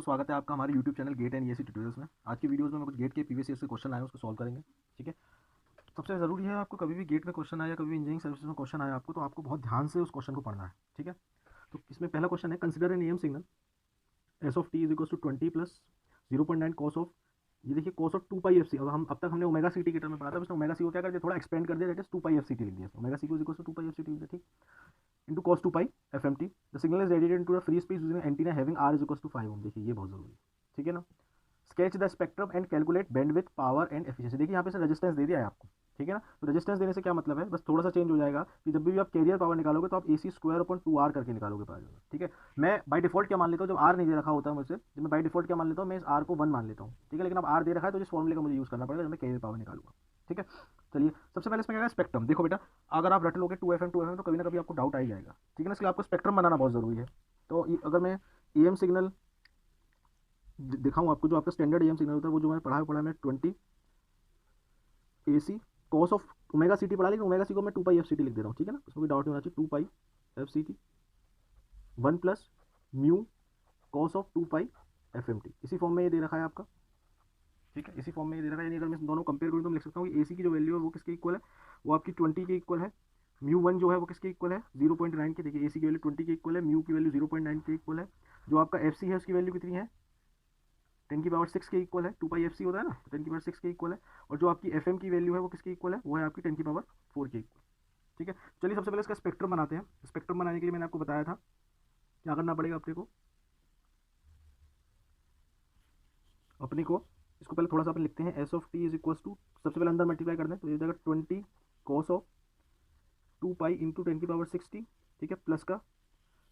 स्वागत है आपका हमारे YouTube channel GATE and ESC tutorials में। आज की वीडियोस में मैं कुछ गेट के प्रीवियस ईयर से क्वेश्चन आए हैं उसको सॉल्व करेंगे। ठीक है, सबसे ज़रूरी है आपको कभी भी गेट में क्वेश्चन आया, कभी भी इंजीनियरिंग सर्विसेज में क्वेश्चन आया आपको, तो आपको बहुत ध्यान से उस क्वेश्चन को पढ़ना है। ठीक है, तो इसमें पहला क्वेश्चन है, consider an EM signal s of t is equal to 20 plus 0.9 cos of, ये देखिए cos of 2 pi F c. अब तक हमने ओमेगा सी टी के टर्म में पढ़ा था, उसने ओमेगा सी को क्या कर दिया, थोड़ा एक्सपेंड कर दिया, that is 2 pi F C t लिख दिया। ओमेगा सी को is equal to 2 pi F C t लिख दिया। ठीक, into cos 2 pi fmt the signal is radiated into a free space using an antenna having r is equals to 5 ohm। देखिए ये बहुत जरूरी है। ठीक है ना, sketch the spectrum and calculate bandwidth power and efficiency. देखिए यहाँ पे से रेजिस्टेंस दे दिया है आपको। ठीक है ना, तो रेजिस्टेंस देने से क्या मतलब है, बस थोड़ा सा चेंज हो जाएगा कि जब भी आप कैरियर पावर निकालोगे तो आप AC स्क्वायर अपॉन 2R करके निकालोगे पावर। ठीक है, मैं बाय डिफॉल्ट क्या मान लेता हूँ, जब R नहीं दे रखा होता है मुझसे, जब मैं बाय डिफॉल्ट क्या मान लेता हूँ, मैं इस R को 1 मान लेता हूँ। ठीक है, लेकिन अब R दे रखा है तो इस फॉर्मूले का मुझे यूज़ करना पड़ेगा जब मैं कैरियर पावर निकालूंगा। ठीक है, चलिए सबसे पहले इसमें क्या है, स्पेक्ट्रम। देखो बेटा, अगर आप रट लोगे 2FM तो कभी ना कभी आपको डाउट आ ही जाएगा। ठीक है ना, इसलिए आपको स्पेक्ट्रम बनाना बहुत जरूरी है। तो अगर मैं EM सिग्नल दिखाऊं आपको, जो आपका स्टैंडर्ड EM सिग्नल होता है वो जो मैंने पढ़ा है मैं 20 AC cos of omega C t पढ़ा, लेकिन ओमेगा सी को मैं 2 पाई एफ सी टी लिख दे रहा हूँ। ठीक है ना, उसमें कोई डाउट नहीं होना चाहिए। 2 pi F C T 1 plus mu cos of 2 pi F M T, इसी फॉर्म में ये दे रखा है आपका। ठीक है, इसी फॉर्म में ये दे रखा है, यानी अगर मैं दोनों कंपेयर करूँ तो मैं लिख सकता हूँ कि AC की जो वैल्यू है वो किसके इक्वल है, वो आपकी 20 के इक्वल है। म्यू 1 जो है वो किसके इक्वल है, 0.9 के। देखिए AC की वैल्यू 20 के इक्वल है, म्यू की वैल्यू 0.9 के इक्वल है। जो आपका FC है उसकी वैल्यू कितनी है, 10 की पावर 6 के इक्वल है। 2 पाई FC होता है ना, 10 की पावर 6 के इक्वल है। और जो आपकी FM की वैल्यू है वो किसके इक्वल है, वो है आपकी 10 की पावर 4 के इक्वल। ठीक है, चलिए सबसे पहले इसका स्पेक्ट्रम बनाते हैं। स्पेक्ट्रम बनाने के लिए मैंने आपको बताया था क्या करना पड़ेगा अपने को इसको पहले थोड़ा सा अपन लिखते हैं। S of t is equal to, सबसे पहले अंदर मल्टीप्लाई कर दें तो ये हो जाएगा 20 कॉस ऑफ 2 पाई इंटू 10 की पावर 60। ठीक है, प्लस का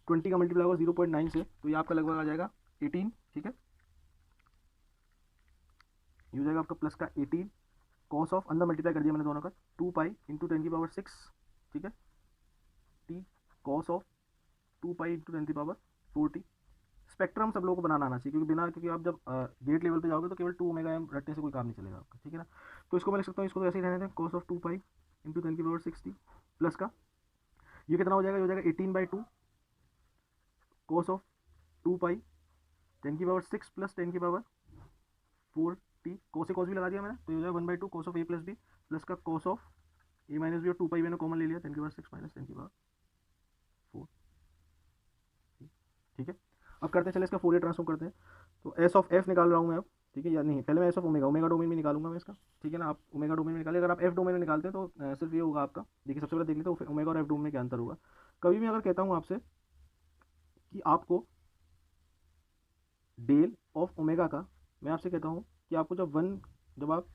20 का मल्टीप्लाई होगा 0.9 से, तो ये आपका लगभग आ जाएगा 18। ठीक है, ये हो जाएगा आपका प्लस का 18 कॉस ऑफ, अंदर मल्टीप्लाई कर दिया मैंने दोनों का, 2 पाई इंटू 10 की पावर 6। ठीक है, T cos of 2 pi into 10 की पावर 40। स्पेक्ट्रम सब लोगों को बनाना आना चाहिए, क्योंकि आप जब गेट लेवल पे जाओगे तो केवल 2 ओमेगा एम रटने से कोई काम नहीं चलेगा आपका। ठीक है ना, तो इसको मैं लिख सकता हूँ, इसको तो ऐसे ही रहने दें, कॉस ऑफ 2 पाई इंटू 10 की पावर 60 प्लस का, ये कितना हो जाएगा, ये हो जाएगा 18/2 कॉस ऑफ 2 पाई 10 की पावर 6 प्लस 10 की पावर 4t। कॉस से कॉस भी लगा दिया मैंने, तो ये हो जाएगा 1/2 cos of a plus B plus का cos of a minus B, और 2 पाई मैंने कॉमन ले लिया, 10 की पावर 6 माइनस 10 की पावर 4। ठीक है, अब करते हैं, चले इसका फोरियर ट्रांसफॉर्म करते हैं। तो एस ऑफ एफ निकाल रहा हूँ मैं अब। ठीक है, या नहीं, पहले मैं एस ऑफ ओमेगा डोमेन में निकालूंगा मैं इसका। ठीक है ना, आप ओमेगा डोमेन में निकालिए। अगर आप एफ डोमेन में निकालते हैं तो सिर्फ ये होगा आपका, देखिए सबसे पहले देख लेते हैं ओमेगा और एफ डोमेन में क्या अंतर होगा। कभी भी अगर कहता हूँ आपसे कि आपको डेल ऑफ ओमेगा का, मैं आपसे कहता हूँ कि आपको जब आप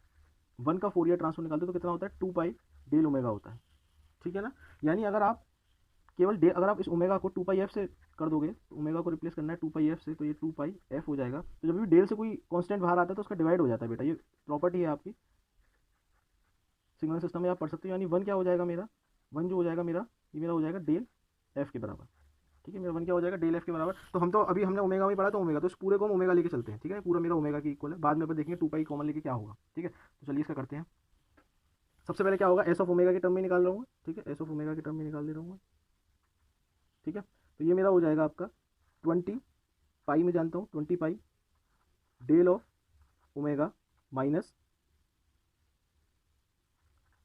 वन का फोरियर ट्रांसफॉर्म निकालते हो तो कितना होता है, 2 पाई डेल ओमेगा होता है। ठीक है ना, यानी अगर आप केवल डे, अगर आप इस ओमेगा को 2 पाई एफ से कर दोगे, तो ओमेगा को रिप्लेस करना है 2 पाई एफ से, तो ये 2 पाई एफ हो जाएगा। तो जब भी डेल से कोई कांस्टेंट बाहर आता है तो उसका डिवाइड हो जाता है बेटा, ये प्रॉपर्टी है आपकी सिग्नल सिस्टम में, आप पढ़ सकते हो। यानी वन क्या हो जाएगा मेरा, वन जो हो जाएगा मेरा, ये मेरा हो जाएगा डेल एफ के बराबर। ठीक है, मेरा वन क्या हो जाएगा, डेल एफ के बराबर। तो हम तो अभी हमने ओमेगा में पढ़ा, तो ओमेगा, तो इस पूरे को हम ओमेगा लेके चलते हैं। ठीक है, पूरा मेरा ओमेगा की इक्वल है, बाद में अपन देखेंगे 2 पाई कॉमन लेके क्या होगा। ठीक है, तो चलिए इसका करते हैं। सबसे पहले क्या होगा, एस ऑफ ओमेगा के टर्म में निकाल रहा हूँ। ठीक है, एस ऑफ ओमेगा के टर्म में निकाल दे रहा हूँ। ठीक है, तो ये मेरा हो जाएगा आपका 20 पाई में जानता हूँ, 20 pi del of omega minus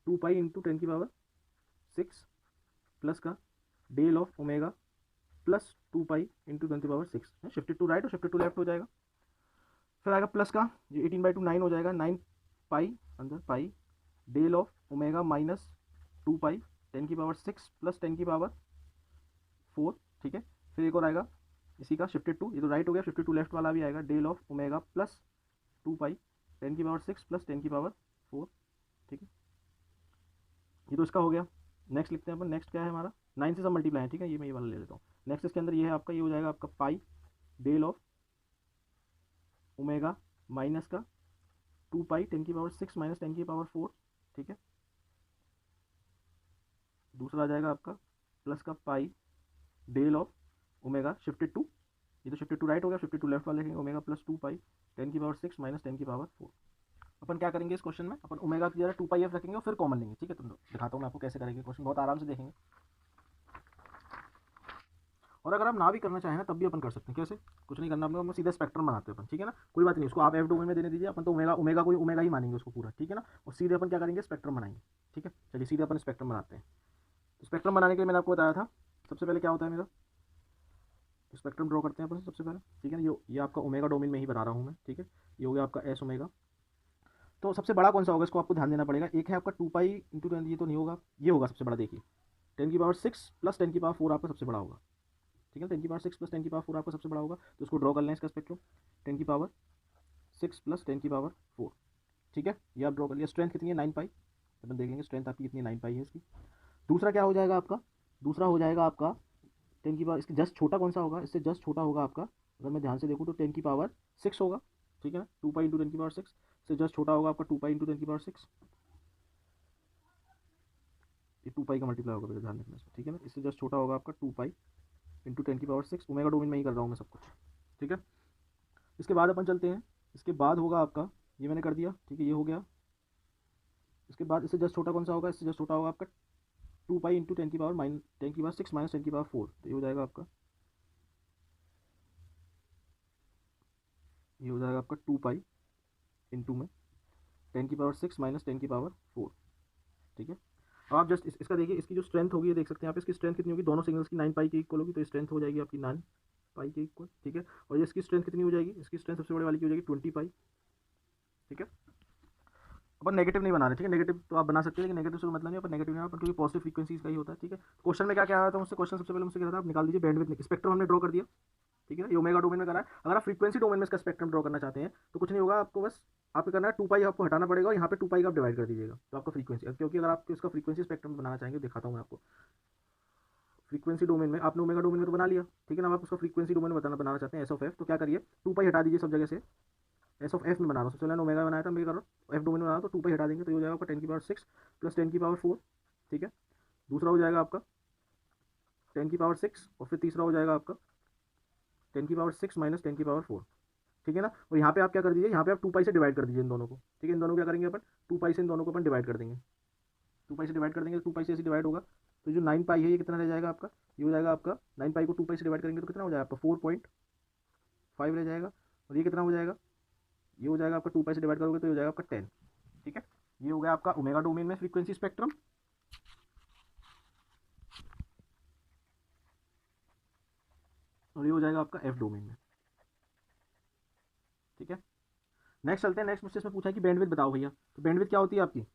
2 pi into 10 की पावर 6 प्लस का del of omega plus 2 pi into 10 की पावर 6। शिफ्टेड टू राइट और शिफ्टेड टू लेफ्ट हो जाएगा। फिर आएगा प्लस का, ये 18/2 9 हो जाएगा, 9 पाई अंदर pi del of omega minus 2 pi 10 की पावर 6 प्लस 10 की पावर 4। ठीक है, फिर एक और आएगा इसी का शिफ्टेड टू, ये तो राइट हो गया, शिफ्टेड टू लेफ्ट वाला भी आएगा, del of omega plus 2 pi 10 की पावर 6 प्लस 10 की पावर 4। ठीक है, ये तो इसका हो गया। नेक्स्ट लिखते हैं अपन, नेक्स्ट क्या है हमारा, 9 से सब मल्टीप्लाई है। ठीक है, ये मैं ये वाला ले लेता हूँ। नेक्स्ट इसके अंदर ये है आपका, ये हो जाएगा आपका pi del of omega minus का 2 पाई 10 की पावर 6 माइनस 10 की पावर 4। ठीक है, दूसरा आ जाएगा आपका प्लस का pi del of omega shifted to, ये तो शिफ्टेड टू राइट हो गया, शिफ्टेड टू लेफ्ट वाले लिखेंगे, ओमेगा प्लस 2 पाई 10 की पावर 6 माइनस 10 की पावर 4। अपन क्या करेंगे इस क्वेश्चन में, अपन ओमेगा की जगह 2 पाई एफ रखेंगे और फिर कॉमन लेंगे। ठीक है, तो दिखाता हूँ मैं आपको कैसे करेंगे क्वेश्चन, बहुत आराम से देखेंगे। और अगर आप ना भी करना चाहें ना तब भी अपन कर सकते हैं। कैसे? कुछ नहीं करना, हम सीधा स्पेक्ट्रम बनाते हैं अपन, ठीक है ना, कोई बात नहीं, उसको आप एफ डोमेन में देने दीजिए, अपन तो ओमेगा ओमेगा को ओमेगा ही मानेंगे उसको पूरा, ठीक है ना, और सीधे अपन क्या करेंगे, स्पेक्ट्रम बनाएंगे। ठीक है, चलिए सीधे अपन स्पेक्ट्रम बनाते हैं। तो स्पेक्ट्रम बनाने के लिए मैंने आपको बताया था सबसे पहले क्या होता है मेरा, स्पेक्ट्रम ड्रॉ करते हैं अपन सबसे पहले, ठीक है ना, ये आपका ओमेगा डोमेन में ही बना रहा हूँ मैं, ठीक है, ये हो गया आपका एस ओमेगा। तो सबसे बड़ा कौन सा होगा, इसको आपको ध्यान देना पड़ेगा। एक है आपका 2 पाई इंटू 10, ये तो नहीं होगा, ये होगा सबसे बड़ा, देखिए 10⁻6 प्लस 10⁻4 आपका सबसे बड़ा होगा, ठीक है, 10⁻6 प्लस 10⁻4 आपका सबसे बड़ा होगा। तो उसको ड्रॉ कर लें इसका स्पेक्ट्रम, 10⁻6 प्लस 10⁻4, ठीक है, ये आप ड्रॉ कर लिया। स्ट्रेंथ कितनी है, 9 पाई, अपन देख लेंगे स्ट्रेंथ आपकी कितनी, 9 पाई है इसकी। दूसरा क्या हो जाएगा आपका, दूसरा हो जाएगा आपका 10 इसके जस्ट छोटा कौन सा होगा, इससे जस्ट छोटा होगा आपका, अगर मैं ध्यान से देखूँ तो 10⁻6 होगा, ठीक है ना, 2 पाई इंटू 10⁻6 से जस्ट छोटा होगा आपका 2 पाई इंटू 10⁻6, ये 2 पाई का मल्टीप्लाई होगा, पहले ध्यान रखना इसमें, ठीक है ना, इससे जस्ट छोटा होगा आपका 2 पाई इंटू 10⁻6, ओमेगा डोमेन में ही कर रहा हूँ मैं सब कुछ, ठीक है। इसके बाद अपन चलते हैं, इसके बाद होगा आपका, ये मैंने कर दिया, ठीक है, ये हो गया। इसके बाद इससे जस्ट छोटा कौन सा होगा, इससे जस्ट छोटा होगा आपका 2 पाई इंटू 10⁻6 माइनस 10⁻4, तो ये हो जाएगा आपका, ये हो जाएगा आपका 2 पाई इंटू में 10⁻6 माइनस 10⁻4, ठीक है। अब आप जस्ट इसका देखिए, इसकी जो स्ट्रेंथ होगी ये देख सकते हैं आप, इसकी स्ट्रेंथ कितनी होगी, दोनों सिग्नल्स की 9 पाई के इक्वल होगी, तो स्ट्रेंथ हो जाएगी आपकी 9 पाई के इक्वल, ठीक है। और ये इसकी स्ट्रेंथ कितनी हो जाएगी, इसकी स्ट्रेंथ सबसे बड़े वाली की हो जाएगी 20 पाई, ठीक है। अपन नेगेटिव नहीं बना रहे, ठीक है, नेगेटिव तो आप बना सकते हैं लेकिन नेगेटिव से मतलब नहीं, अपन नेगेटिव नहीं बना, क्योंकि पॉजिटिव फ्रीक्वेंसी का ही होता है, ठीक है। क्वेश्चन में क्या क्या आया था मुझसे, क्वेश्चन सबसे पहले मुझसे क्या था, आप निकाल दीजिए बैंडविड्थ, स्पेक्ट्रम हमने ड्रॉ कर दिया, ठीक है, ये ओमेगा डोमेन में करा है। अगर आप फ्रीक्वेंसी डोमेन में इसका स्पेक्ट्रम ड्रॉ करना चाहते हैं तो कुछ नहीं होगा, आपको बस आपको करना है 2 पाई आपको हटाना पड़ेगा, और यहाँ पे 2 पाई का आप डिवाइड कर दीजिएगा, तो आपका फ्रीक्वेंसी, क्योंकि अगर आप इसका फ्रीक्वेंसी स्पेक्ट्रम बनाना चाहेंगे, दिखाता हूँ मैं आपको। फ्रीक्वेंसी डोमेन में आपने ओमेगा डोमेन में तो बना लिया, ठीक है ना, आप उसका फ्रीक्वेंसी डोमेन में बनाना चाहते हैं एस ऑफ एफ, तो क्या करिए 2 पाई हटा दीजिए सब जगह से, एस ऑफ एफ में बना रहा हूँ, सबसे पहले ओमेगा बनाया था, मैं कर रहा हूँ एफ डोमेन में बना रहा हूँ, तो 2 पाई हटा देंगे तो ये हो जाएगा आपका 10⁻6 प्लस 10⁻4, ठीक है। दूसरा हो जाएगा आपका 10⁻6, और फिर तीसरा हो जाएगा आपका 10⁻6 माइनस 10⁻4, ठीक है ना। और यहाँ पे आप क्या कर दीजिए, यहाँ पे आप 2 पाई से डिवाइड कर दीजिए इन दोनों को, ठीक है, इन दोनों को क्या करेंगे अपन, 2 पाई से इन दोनों को अपन डिवाइड कर देंगे, 2 पाई से डिवाइड कर देंगे, 2 पाई से ऐसे डिवाइड होगा, तो जो 9 पाई है ये कितना रह जाएगा आपका, ये हो जाएगा आपका 9 पाई को 2 पाई से डिवाइड करेंगे तो कितना हो जाएगा आपका 4.5 रह जाएगा, और ये कितना हो जाएगा, ये हो जाएगा आपका 2 पाई से डिवाइड करोगे तो ये हो जाएगा आपका 10, ठीक है। ये हो गया आपका ओमेगा डोमेन में फ्रीक्वेंसी स्पेक्ट्रम, और ये हो जाएगा आपका एफ डोमेन में, ठीक है। नेक्स्ट चलते हैं, नेक्स्ट मुझसे इसमें पूछा है कि बैंडविड्थ बताओ भैया, तो बैंडविड्थ क्या होती है आपकी,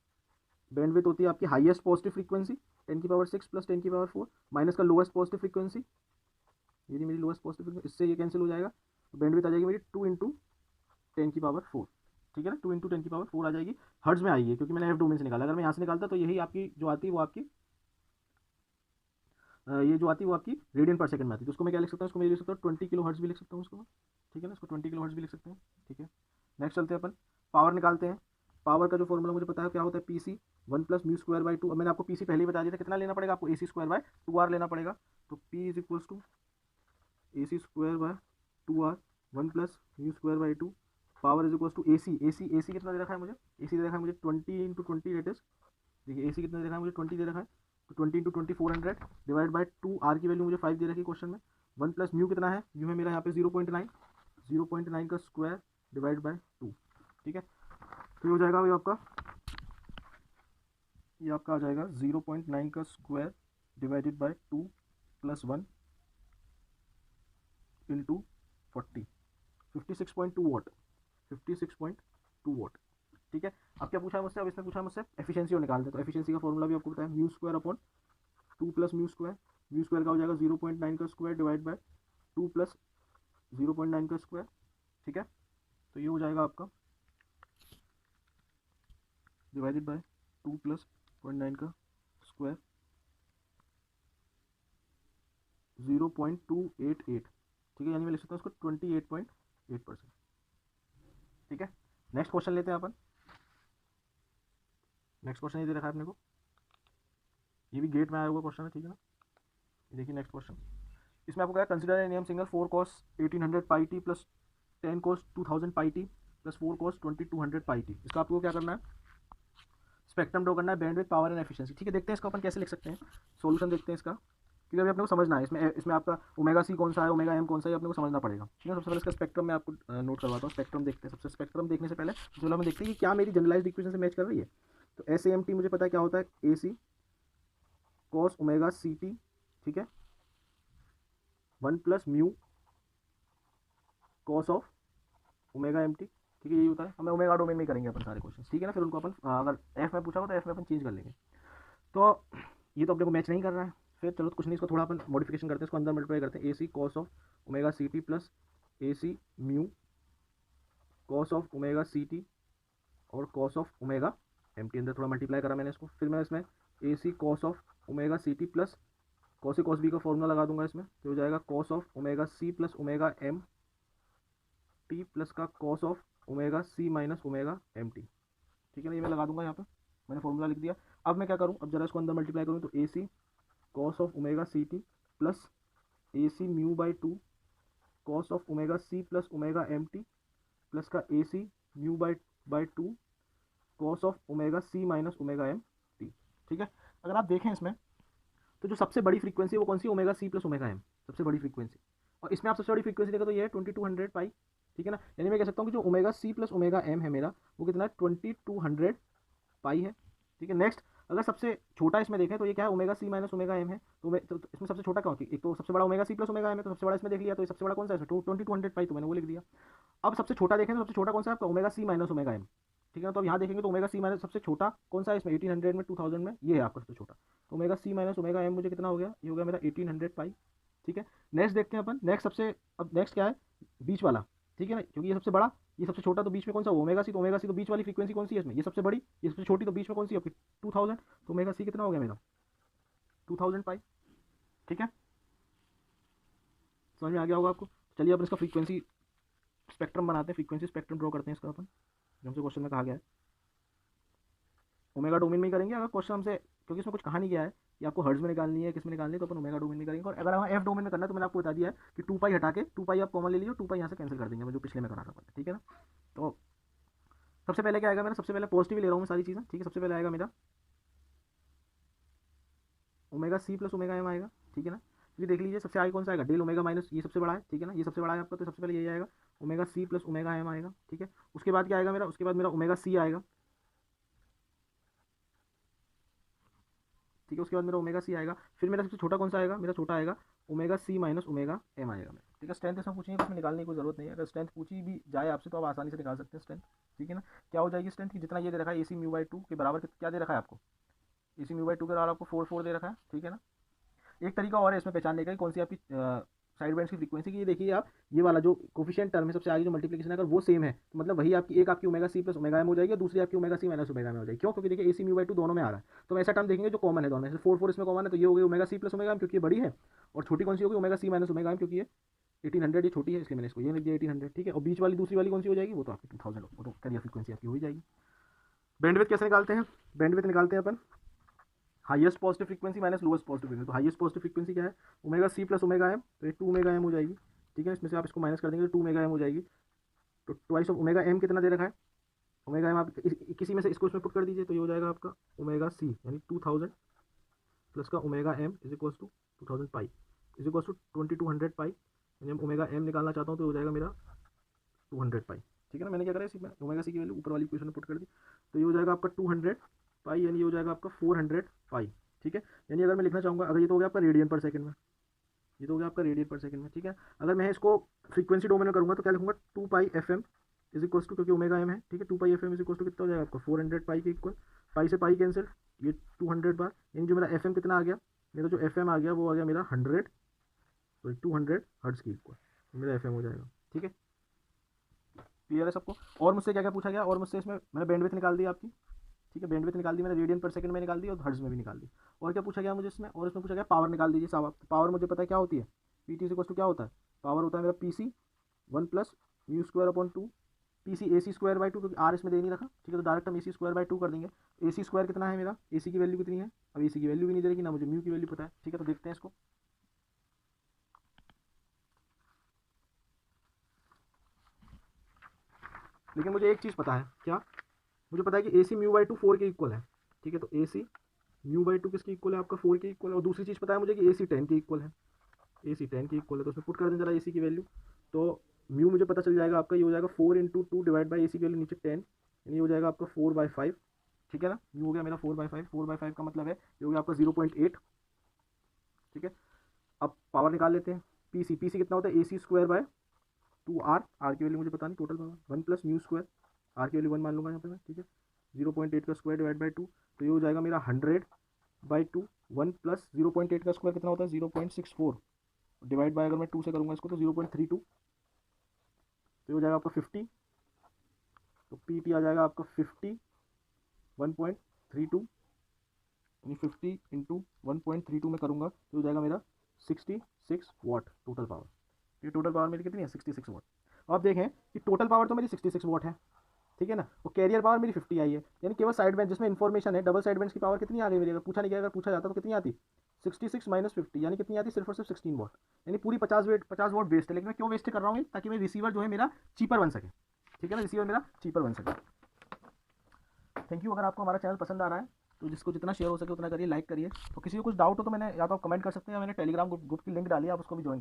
बैंडविड्थ होती है आपकी highest positive frequency 10⁻6 plus 10⁻4 minus का लोएस्ट पॉजिटिव फ्रीक्वेंसी, ये मेरी लोएस्ट पॉजिटिव फ्रीक्वेंसी, इससे ये कैंसिल हो जाएगा, तो बैंडविड्थ आ जाएगी मेरी 2 इंटू 10⁻4, ठीक है ना, 2 इंटू 10⁻4 आ जाएगी, हर्ट्ज में आई है क्योंकि मैंने एफ डोमेन से निकाला, अगर मैं यहाँ से निकालता तो यही आपकी जो आती है वो आपकी ये जो आती है वो आपकी रेडियन पर सेकंड में आती है, तो उसको मैं क्या लिख सकता हूँ, उसको मैं लिख सकता हूँ 20 किलो हर्ट्ज भी लिख सकता हूँ उसको, ठीक है ना, इसको 20 किलो हर्ट्ज भी लिख सकते हैं, ठीक है। नेक्स्ट चलते हैं अपन, पावर निकालते हैं। पावर का जो फॉर्मूला मुझे पता है क्या होता है, PC 1 plus mu square by 2, अब मैंने आपको पीसी पहले ही बता दिया था, कितना लेना पड़ेगा आपको, AC स्क्वायर बाय 2R लेना पड़ेगा, तो P is equals to AC square by 2R 1 plus mu square by 2, power is equals to AC कितना दे रखा है मुझे, AC दे रखा है मुझे 20 इंटू 20, दैट इज, देखिए AC कितना दे रखा है मुझे 20 दे रखा है, तो 20 इंटू 20 400 डिवाइड बाई 2, R की वैल्यू मुझे 5 दे रखी है क्वेश्चन में, 1 प्लस म्यू कितना है, म्यू है मेरा यहाँ पे 0.9 का स्क्वायर डिवाइड बाय 2, ठीक है। तो ये हो जाएगा भाई आपका, ये आपका आ जाएगा 0.9 का square divided by 2 plus 1 into 40, 56.2 वाट, 56.2 वाट, ठीक है। अब क्या पूछा है मुझसे, अब इसने पूछा है मुझसे एफिशिएंसी और निकाल दे, तो एफिशिएंसी का फॉर्मूला भी आपको पता है, mu square upon 2 plus mu square का हो जाएगा 0.9 का स्क्वायर डिवाइड बाय 2 प्लस 0.9 का स्क्वायर, ठीक है। तो ये हो जाएगा आपका डिवाइडेड बाय 2 प्लस 0.9 का स्क्वायर 0.288, ठीक है, यानी मैं लिख सकता हूँ उसको 28.8%, ठीक है। नेक्स्ट क्वेश्चन लेते हैं अपन, नेक्स्ट क्वेश्चन ये दे रखा है अपने को, ये भी गेट में आया हुआ क्वेश्चन है, ठीक है ना। देखिए नेक्स्ट क्वेश्चन, इसमें आपको क्या, consider a name single 4 cos 1800 pi T plus 10 cos 2000 pi T plus 4 cos 2200 pi T, इसका आपको क्या करना है, स्पेक्ट्रम ड्रॉ करना है, बैंडविड्थ, पावर एंड एफिशिएंसी, ठीक है। देखते हैं इसको अपन कैसे लिख सकते हैं, सॉल्यूशन देखते हैं इसका, क्योंकि अभी अपने को समझना है इसमें इसमें आपका ओमेगा सी कौन सा है, ओमेगा एम कौन सा है, अपने को समझना पड़ेगा। ठीक है, सबसे पहले इसका स्पेक्ट्रम मैं आपको नोट करवाता हूँ। स्पेक्ट्रम देखते हैं। सबसे स्पेक्ट्रम देखने से पहले सबसे पहले हम देखते हैं कि क्या मेरी जनरलाइज्ड इक्वेशन से मैच कर रही है। तो एस एम टी मुझे पता है क्या होता है, A C cos omega C t, ठीक है, 1 + mu cos of omega M T. ठीक है, यही होता है। हमें ओमेगा डोमेन में करेंगे अपन सारे क्वेश्चन, ठीक है ना। फिर उनको अपन अगर एफ में पूछा हो तो एफ में अपन चेंज कर लेंगे। तो ये तो अपने को मैच नहीं कर रहा है। फिर चलो कुछ नहीं, इसको थोड़ा अपन मॉडिफिकेशन करते हैं, इसको अंदर मल्टीप्लाई करते हैं। A C cos of omega C T plus A C mu cos of omega C T और cos of omega M T. अंदर थोड़ा मल्टीप्लाई करा मैंने इसको। फिर मैं इसमें A C cos of omega C T plus cos A cos B का फॉर्मूला लगा दूंगा इसमें, तो हो जाएगा cos of omega C plus omega M T plus का cos of omega C minus omega M T. ठीक है ना, ये मैं लगा दूंगा यहाँ पे, मैंने फॉर्मूला लिख दिया। अब मैं क्या करूँ, अब जरा इसको अंदर मल्टीप्लाई करूँ, तो A C cos of omega C T plus A C mu by 2 cos of omega C plus omega M T plus का A C mu by 2 cos of omega C minus omega M T. ठीक है, अगर आप देखें इसमें तो जो सबसे बड़ी फ्रीक्वेंसी है वो कौन सी, ओमेगा सी प्लस ओमेगा एम, सबसे बड़ी फ्रीक्वेंसी। और इसमें आप सबसे बड़ी फ्रीक्वेंसी देखो तो ये है 2200 पाई। ठीक है ना, यानी मैं कह सकता हूँ कि जो ओमेगा सी प्लस ओमेगा एम है मेरा, वो कितना है, 2200 पाई है। ठीक है, नेक्स्ट अगर सबसे छोटा इसमें देखें तो ये क्या है, ओमेगा सी माइनस ओमेगा एम है। तो इसमें सबसे छोटा कौन, एक तो सबसे बड़ा ओमेगा सी प्लस ओमेगा एम है, तो सबसे बड़ा इसमें देख लिया। तो ये सबसे बड़ा कौन सा है, 2200 पाई, तो मैंने वो लिख दिया। अब सबसे छोटा देखें तो सबसे छोटा कौन सा है आपका, ओमेगा सी माइनस ओमेगा एम। ठीक है ना, तो अब यहाँ देखेंगे तो ओमेगा सी माइनस सबसे छोटा कौन सा है इसमें, 1800 में 2000 में, ये है आपका सबसे छोटा। तो ओमेगा सी माइनस ओमेगा एम मुझे कितना हो गया, ये हो गया मेरा 1800 पाई। ठीक है, नेक्स्ट देखते हैं अपन, नेक्स्ट सबसे, अब नेक्स्ट क्या है, बीच वाला। ठीक है ना, क्योंकि ये सबसे बड़ा ये सबसे छोटा, तो बीच में कौन सा, ओमेगा सी। तो ओमेगा सी तो बीच वाली फ्रीक्वेंसी कौन सी है इसमें, ये सबसे बड़ी ये सबसे छोटी, तो बीच में कौन सी है आपकी 2000। तो ओमेगा सी कितना हो गया मेरा 2000 पाई। ठीक है, समझ में आ गया होगा आपको। चलिए अपन इसका फ्रीक्वेंसी स्पेक्ट्रम बनाते हैं, फ्रीक्वेंसी स्पेक्ट्रम ड्रॉ करते हैं इसका अपन, जो हमसे क्वेश्चन में कहा गया है। ओमेगा डोमेन में ही करेंगे अगर क्वेश्चन हमसे, क्योंकि इसमें कुछ कहा नहीं गया है कि आपको हर्ट्ज में निकालनी है, किस में निकालनी है, तो अपन ओमेगा डोमेन में करेंगे। और अगर हमें एफ डोमेन में करना है तो मैंने आपको बता दिया है कि 2 पाई हटा के 2 पाई आप कॉमन ले लीजिए, 2 पाई यहाँ से कैंसिल कर देंगे, मैं जो पिछले में करा था। ठीक है ना, तो सबसे पहले क्या आएगा मेरा, सबसे पहले पॉजिटिव ले रहा हूँ मैं सारी चीज़ें। ठीक है, सबसे पहले आएगा मेरा ओमेगा सी प्लस ओमेगा एम आएगा। ठीक है ना, ये देख लीजिए सबसे आगे कौन सा आएगा, डेल ओमेगा माइनस, ये सबसे बड़ा है। ठीक है ना, ये सबसे बड़ा है आपका, तो सबसे पहले यही आएगा ओमेगा सी प्लस ओमेगा एम आएगा। ठीक है, उसके बाद क्या आएगा मेरा, उसके बाद मेरा ओमेगा सी आएगा। ठीक है, उसके बाद मेरा ओमेगा सी आएगा। फिर मेरा सबसे छोटा कौन सा आएगा, मेरा छोटा आएगा ओमेगा सी माइनस ओमेगा एम आएगा मेरा। ठीक है, स्ट्रेंथ इसमें पूछेंगे, इसमें निकालने की कोई जरूरत नहीं है। अगर स्ट्रेंथ पूछी भी जाए आपसे तो आप आसानी से निकाल सकते हैं स्ट्रेंथ। ठीक है ना, क्या हो जाएगी स्ट्रेंथ की, जितना ये दे रखा है ए सी म्यू बाई 2 के बराबर, क्या दे रखा है आपको, ए सी म्यू बाई 2 के बराबर आपको 4 दे रखा है। ठीक है ना, एक तरीका और है इसमें पहचानने का, कौन सी आपकी साइड बैंड्स की फ्रीक्वेंसी की, ये देखिए आप, ये वाला जो कोफिशिएंट टर्म है सबसे आगे जो मल्टीप्लिकेशन है, अगर वो सेम है तो मतलब वही आपकी, एक आपकी ओमेगा सी प्लस ओमेगा एम हो जाएगी और दूसरी आपकी ओमेगा सी माइनस ओमेगा में हो जाएगी। क्यों, क्योंकि देखिए ए सी म्यू बाई 2 दोनों में आ रहा है, तो ऐसा टर्म देखेंगे जो कॉमन है दोनों में। 4 इसमें कॉमन है, तो ये हो गई ओमेगा सी प्लस ओमेगा एम, क्योंकि ये बड़ी है। और छोटी कौन सी होगी, ओमेगा सी माइनस ओमेगा एम, क्योंकि ये 1800 ये छोटी है, इसलिए मैंने इसको ये लिख दिया 1800। ठीक है, और बीच वाली दूसरी वाली कौन सी हो जाएगी, वो तो आपकी 2000, वो तो कैरियर फ्रीक्वेंसी आपकी हो ही जाएगी। बैंडविड्थ कैसे निकालते हैं, बैंडविड्थ निकालते हैं अपन highest positive frequency minus lowest positive frequency. तो हाईएस्ट पॉजिटिव फ्रीक्वेंसी क्या है, ओमेगा सी प्लस ओमेगा एम, तो ये 2 ओमेगा एम हो जाएगी। ठीक है, इसमें से आप इसको माइनस कर देंगे तो 2 ओमेगा एम हो जाएगी। तो ट्वाइस ऑफ ओमेगा एम कितना दे रखा है, ओमेगा एम आप किसी में से इसको इसमें पुट कर दीजिए, तो ये हो जाएगा आपका ओमेगा सी यानी 2000 प्लस का omega m is equal to 2000 pi is equal to 2200 pi. यानी ओमेगा एम निकालना चाहता हूँ तो हो जाएगा मेरा 200 पाई। ठीक है ना, मैंने क्या करा इसमें ओमेगा सी की वैल्यू ऊपर वाली इक्वेशन में पुट कर दी, तो ये हो जाएगा आपका 200 पाई, यानी ये हो जाएगा आपका 400 पाई। ठीक है, यानी अगर मैं लिखना चाहूँगा, अगर ये तो हो गया आपका रेडियन पर सेकंड में, ये तो हो गया आपका रेडियन पर सेकंड में। ठीक है, अगर मैं इसको फ्रीक्वेंसी डोमेन में करूँगा तो क्या लिखूंगा, 2 pi F M is equal to, क्योंकि ओमेगा एम है। ठीक है, 2 pi F M is equal to कितना हो जाएगा आपका 400 पाई के इक्वल, पाई से पाई कैंसिल, ये 200 बार, यानी जो मेरा एफ एम कितना आ गया, मेरा जो एफ एम आ गया वो आ गया मेरा 100, तो 200 हर्ट्ज की इक्वल मेरा एफ एम हो जाएगा। ठीक है, क्लियर है सबको। और मुझसे क्या क्या पूछा गया, और मुझसे इसमें मैंने बैंडविड्थ निकाल दी आपकी। ठीक है, बैंडविड्थ निकाल दी मैंने, रेडियन पर सेकंड में निकाल दी और हर्ट्ज में भी निकाल दी। और क्या पूछा गया मुझे इसमें, और इसमें पूछा गया पावर निकाल दीजिए साहब। पावर मुझे पता है क्या होती है, पी टी इक्वल टू क्या होता है, पावर होता है मेरा P C 1 plus mu square upon 2 P C A C square by 2, क्योंकि आर इसमें दे नहीं रखा। ठीक है, तो डायरेक्ट हम ए सी स्क्वायर बाई 2 कर देंगे। ए सी स्क्वायर कितना है मेरा, ए सी की वैल्यू कितनी है, अब ए सी की वैल्यू भी नहीं दे रही, ना मुझे म्यू की वैल्यू पता है। ठीक है, तो देखते हैं इसको। लेकिन मुझे एक चीज़ पता है, क्या, मुझे पता है कि ए सी म्यू बाई 2 4 के इक्वल है। ठीक है, तो A C mu by two किसकी इक्वल है, आपका 4 के इक्वल है। और दूसरी चीज़ पता है मुझे कि AC 10 के इक्वल है, AC 10 के इक्वल है। तो उसमें पुट कर दें जरा AC की वैल्यू, तो म्यू मुझे पता चल जाएगा आपका, ये हो जाएगा 4 × 2 डिवाइड बाई AC की वैल्यू नीचे 10, यानी ये हो जाएगा आपका 4/5। ठीक है ना, म्यू हो गया मेरा 4/5। 4/5 का मतलब है ये हो गया आपका 0.8। ठीक है, अब पावर निकाल लेते हैं। पीसी कितना होता है, AC² बाय 2R। आर की वैल्यू मुझे पता नहीं, total power 1 + mu square, R की वैल्यू 1 मान लूंगा यहाँ पे मैं। ठीक है, 0.8 का स्क्वायर डिवाइड बाई 2, तो ये हो जाएगा मेरा 100/2। 1 + 0.8 का स्क्वायर कितना होता है, 0.64, डिवाइड बाय अगर मैं 2 से करूँगा इसको तो 0.32, तो ये हो जाएगा आपका 50। तो पी आ जाएगा आपका 50 1.32, यानी 50 × 1.32 में करूँगा तो हो जाएगा मेरा 66 वाट टोटल पावर। ये टोटल पावर मेरी कितनी है, 66 वाट। अब देखें कि टोटल पावर तो मेरी 66 वाट है, ठीक है ना, और कैरियर पावर मेरी 50 आई है, यानी केवल साइड बेंच जिसमें इन्फॉर्मेशन है, डबल साइड बेंच की पावर कितनी आ गई मेरी, अगर पूछा नहीं गया, अगर पूछा जाता तो कितनी आती, 66 - 50, यानी कितनी आती, सिर्फ और सिर्फ 16 वाट, यानी पूरी 50 वाट वेस्ट है। लेकिन मैं क्यों वेस्ट कर रहा हूँ, ताकि मेरा रिसीवर जो है मेरा चीपर बन सके। ठीक है ना, रिसीवर मेरा चीपर बन सके। Thank you. अगर आपको हमारा चैनल पसंद आ रहा है तो जिसको जितना शेयर हो सके उतना करिए, लाइक करिए। तो किसी को कुछ डाउट हो तो मैंने या तो आप कमेंट कर सकते हैं, या मैंने टेलीग्राम ग्रुप की लिंक डाली है, आप उसको भी ज्वाइन कर सकते हैं।